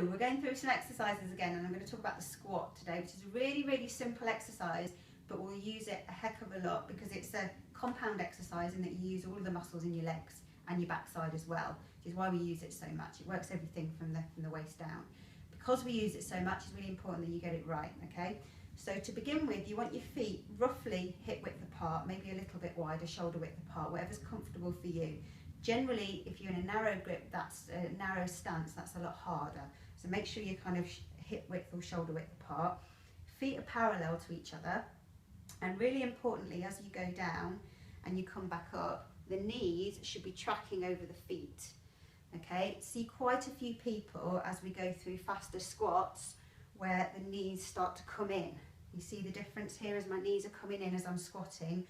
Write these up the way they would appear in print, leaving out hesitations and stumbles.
we're going through some exercises again, and I'm going to talk about the squat today, which is a really, really simple exercise, but we'll use it a heck of a lot because it's a compound exercise in that you use all of the muscles in your legs and your backside as well, which is why we use it so much. It works everything from the waist down. Because we use it so much, it's really important that you get it right, okay? So to begin with, you want your feet roughly hip width apart, maybe a little bit wider, shoulder width apart, whatever's comfortable for you. Generally, if you're in a narrow grip, that's a narrow stance, that's a lot harder. So make sure you're kind of hip width or shoulder width apart. Feet are parallel to each other. And really importantly, as you go down and you come back up, the knees should be tracking over the feet. Okay, see quite a few people as we go through faster squats where the knees start to come in. You see the difference here as my knees are coming in as I'm squatting.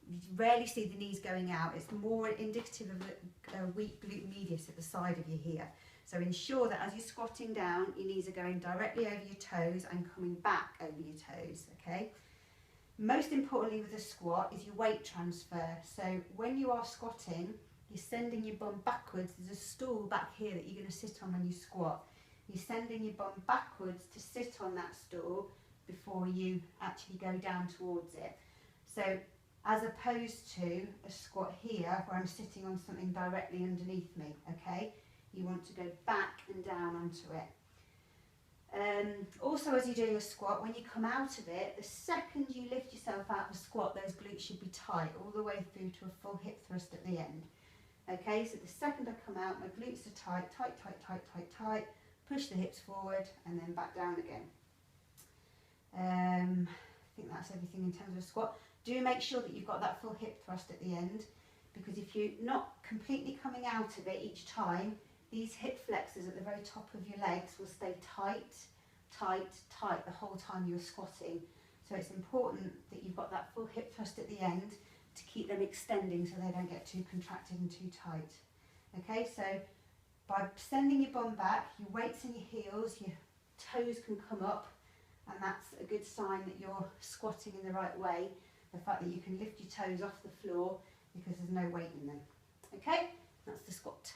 You rarely see the knees going out. It's more indicative of a weak glute medius at the side of you here. So ensure that as you're squatting down, your knees are going directly over your toes and coming back over your toes, okay? Most importantly with a squat is your weight transfer. So when you are squatting, you're sending your bum backwards. There's a stool back here that you're going to sit on when you squat. You're sending your bum backwards to sit on that stool before you actually go down towards it. So as opposed to a squat here where I'm sitting on something directly underneath me, okay? You want to go back and down onto it. Also, as you're doing a squat, when you come out of it, the second you lift yourself out of a squat, those glutes should be tight all the way through to a full hip thrust at the end. Okay, so the second I come out, my glutes are tight, tight, tight, tight, tight, tight. Push the hips forward and then back down again. I think that's everything in terms of a squat. Do make sure that you've got that full hip thrust at the end, because if you're not completely coming out of it each time, these hip flexors at the very top of your legs will stay tight, tight, tight the whole time you're squatting. So it's important that you've got that full hip thrust at the end to keep them extending so they don't get too contracted and too tight. Okay, so by sending your bum back, your weights in your heels, your toes can come up, and that's a good sign that you're squatting in the right way. The fact that you can lift your toes off the floor because there's no weight in them. Okay, that's the squat.